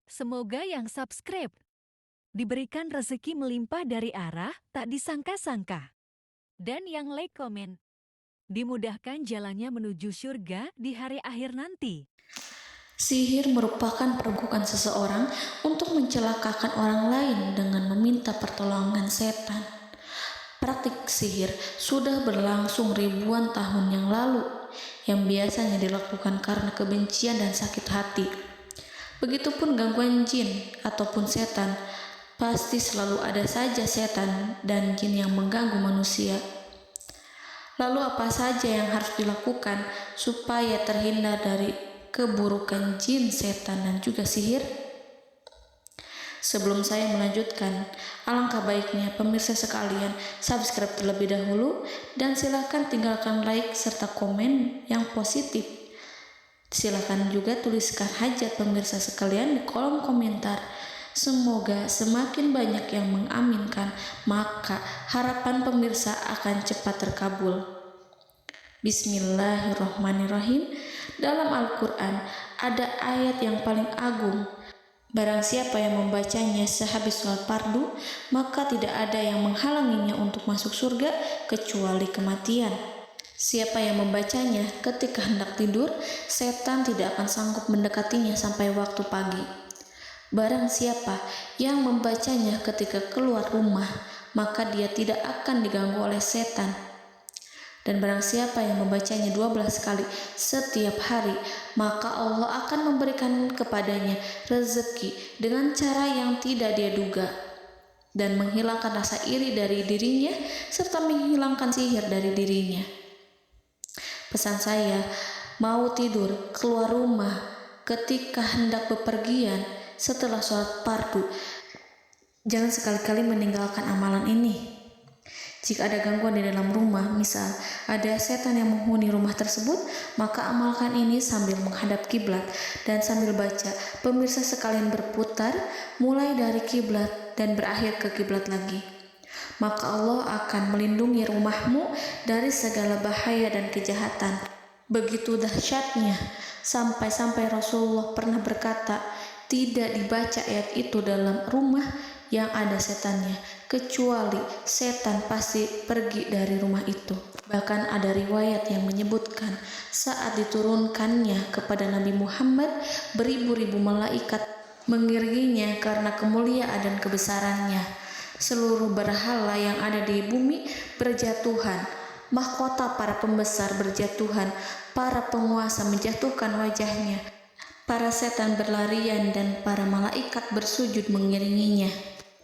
Semoga yang subscribe diberikan rezeki melimpah dari arah tak disangka-sangka. Dan yang like komen, dimudahkan jalannya menuju surga di hari akhir nanti. Sihir merupakan perbuatan seseorang untuk mencelakakan orang lain dengan meminta pertolongan setan. Praktik sihir sudah berlangsung ribuan tahun yang lalu, yang biasanya dilakukan karena kebencian dan sakit hati. Begitupun gangguan jin ataupun setan, pasti selalu ada saja setan dan jin yang mengganggu manusia. Lalu apa saja yang harus dilakukan supaya terhindar dari keburukan jin, setan, dan juga sihir? Sebelum saya melanjutkan, alangkah baiknya pemirsa sekalian subscribe terlebih dahulu dan silakan tinggalkan like serta komen yang positif. Silakan juga tuliskan hajat pemirsa sekalian di kolom komentar. Semoga semakin banyak yang mengaminkan, maka harapan pemirsa akan cepat terkabul. Bismillahirrahmanirrahim. Dalam Al-Quran ada ayat yang paling agung. Barang siapa yang membacanya sehabis sholat fardu, maka tidak ada yang menghalanginya untuk masuk surga kecuali kematian. Siapa yang membacanya ketika hendak tidur, setan tidak akan sanggup mendekatinya sampai waktu pagi. Barang siapa yang membacanya ketika keluar rumah, maka dia tidak akan diganggu oleh setan. Dan barang siapa yang membacanya 12 kali setiap hari, maka Allah akan memberikan kepadanya rezeki dengan cara yang tidak dia duga, dan menghilangkan rasa iri dari dirinya, serta menghilangkan sihir dari dirinya. Pesan saya, mau tidur, keluar rumah, ketika hendak bepergian, setelah sholat fardu, jangan sekali-kali meninggalkan amalan ini. Jika ada gangguan di dalam rumah, misal ada setan yang menghuni rumah tersebut, maka amalkan ini sambil menghadap kiblat dan sambil baca. Pemirsa sekalian berputar mulai dari kiblat dan berakhir ke kiblat lagi. Maka Allah akan melindungi rumahmu dari segala bahaya dan kejahatan. Begitu dahsyatnya, sampai-sampai Rasulullah pernah berkata, tidak dibaca ayat itu dalam rumah yang ada setannya, kecuali setan pasti pergi dari rumah itu. Bahkan ada riwayat yang menyebutkan saat diturunkannya kepada Nabi Muhammad, beribu-ribu malaikat mengiringinya karena kemuliaan dan kebesarannya. Seluruh berhala yang ada di bumi berjatuhan, mahkota para pembesar berjatuhan, para penguasa menjatuhkan wajahnya, para setan berlarian, dan para malaikat bersujud mengiringinya.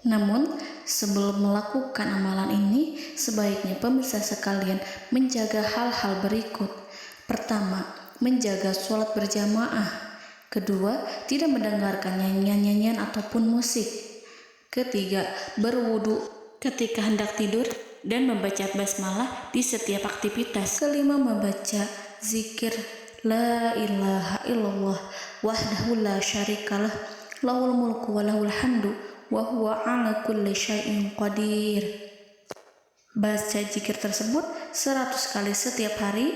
Namun, sebelum melakukan amalan ini, sebaiknya pemirsa sekalian menjaga hal-hal berikut. Pertama, menjaga sholat berjamaah. Kedua, tidak mendengarkan nyanyian-nyanyian ataupun musik. Ketiga, berwudu ketika hendak tidur dan membaca basmalah di setiap aktivitas. Kelima, membaca zikir la ilaha illallah wahdahu la syarikalah lahul mulku wa lahul hamdu wa huwa ala kulli syai'in qadir. Baca zikir tersebut 100 kali setiap hari.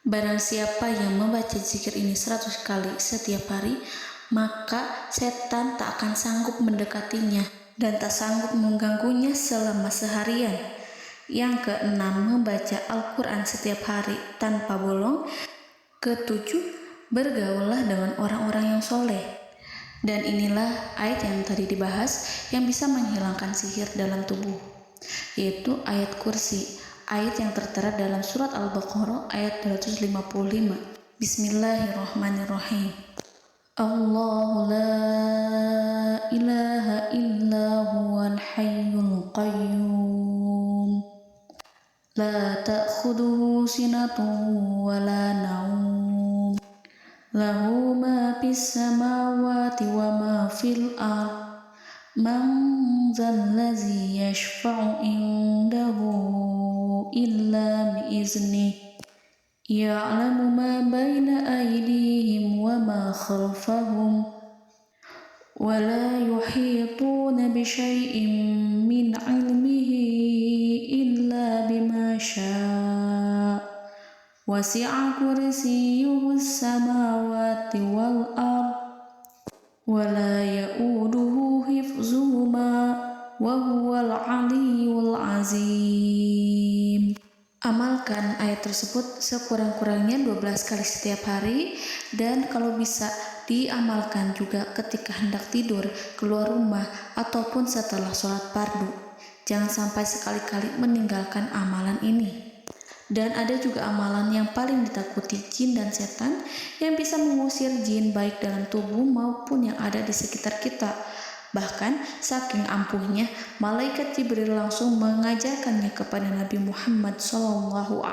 Barang siapa yang membaca zikir ini 100 kali setiap hari, maka setan tak akan sanggup mendekatinya dan tak sanggup mengganggunya selama seharian. Yang keenam, membaca Al-Quran setiap hari tanpa bolong. Ketujuh, bergaullah dengan orang-orang yang soleh. Dan inilah ayat yang tadi dibahas yang bisa menghilangkan sihir dalam tubuh, yaitu ayat kursi, ayat yang tertera dalam surat Al-Baqarah ayat 255. Bismillahirrahmanirrahim. Allahu la ilaha illa huwal hayyul qayyum la ta'khuduhu sinatun wa la naum lahu ma fis samawati wa ma fil ard man zallazi yashfa'u indahu illa biiznih ya'lamu ma baina aydihim wa ma khalfahum wa la yuhituna bi syai'in min 'ilmihi illa bima syaa' wasi'a kursiyyuhu as-samawati wal ard ولا يؤوده حفظهما وهو العلي العظيم. Amalkan ayat tersebut sekurang-kurangnya 12 kali setiap hari, dan kalau bisa diamalkan juga ketika hendak tidur, keluar rumah, ataupun setelah sholat fardu. Jangan sampai sekali-kali meninggalkan amalan ini. Dan ada juga amalan yang paling ditakuti jin dan setan, yang bisa mengusir jin baik dalam tubuh maupun yang ada di sekitar kita. Bahkan saking ampuhnya, malaikat Jibril langsung mengajarkannya kepada Nabi Muhammad SAW.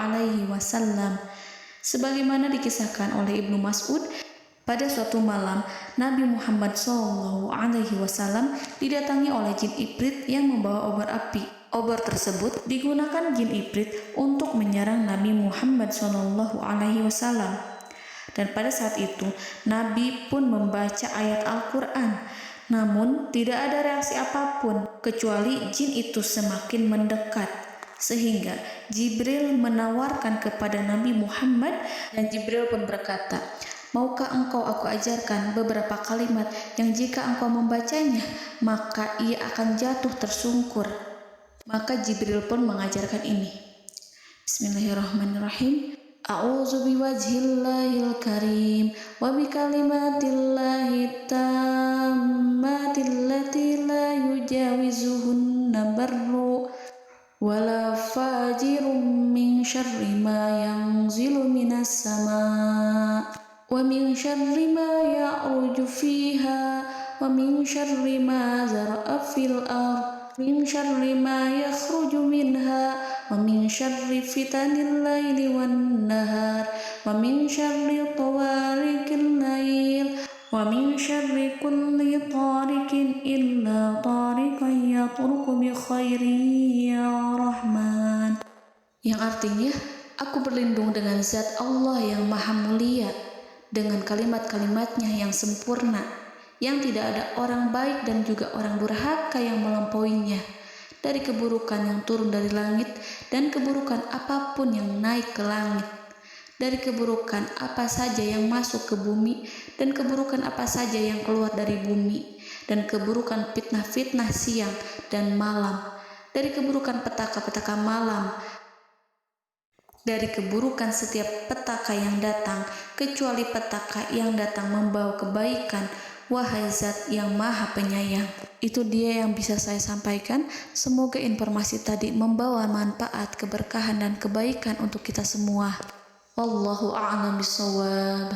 Sebagaimana dikisahkan oleh Ibnu Mas'ud, pada suatu malam Nabi Muhammad SAW didatangi oleh jin Ifrit yang membawa obor api. Obor tersebut digunakan jin Ifrit untuk menyerang Nabi Muhammad SAW. Dan pada saat itu Nabi pun membaca ayat Al-Quran. Namun tidak ada reaksi apapun kecuali jin itu semakin mendekat, sehingga Jibril menawarkan kepada Nabi Muhammad, dan Jibril pun berkata, "Maukah engkau aku ajarkan beberapa kalimat yang jika engkau membacanya maka ia akan jatuh tersungkur?" Maka Jibril pun mengajarkan ini. Bismillahirrahmanirrahim. A'udzu biwajhillahil karim wa bikalimatillahi tammati allati la yujawizuhunna barru wala fajirun min syarri ma yanzilu minas sama' wa min syarri ma ya'ruju fiha wa min syarri ma zara'a fil ardh min syarri ma yakhruju minha wa min syarri fitanil laili wan nahar wa min syarri tawarikil lail wa min syarri kulli tarikin illa tarikan yatruku bi khairin ya Rahman. Yang artinya, aku berlindung dengan zat Allah yang maha mulia, dengan kalimat-kalimatnya yang sempurna, yang tidak ada orang baik dan juga orang durhaka yang melampauinya, dari keburukan yang turun dari langit dan keburukan apapun yang naik ke langit, dari keburukan apa saja yang masuk ke bumi dan keburukan apa saja yang keluar dari bumi, dan keburukan fitnah-fitnah siang dan malam, dari keburukan petaka-petaka malam, dari keburukan setiap petaka yang datang, kecuali petaka yang datang membawa kebaikan. Wahai Zat yang Maha Penyayang. Itu dia yang bisa saya sampaikan. Semoga informasi tadi membawa manfaat, keberkahan, dan kebaikan untuk kita semua. Wallahu a'lam bishawab.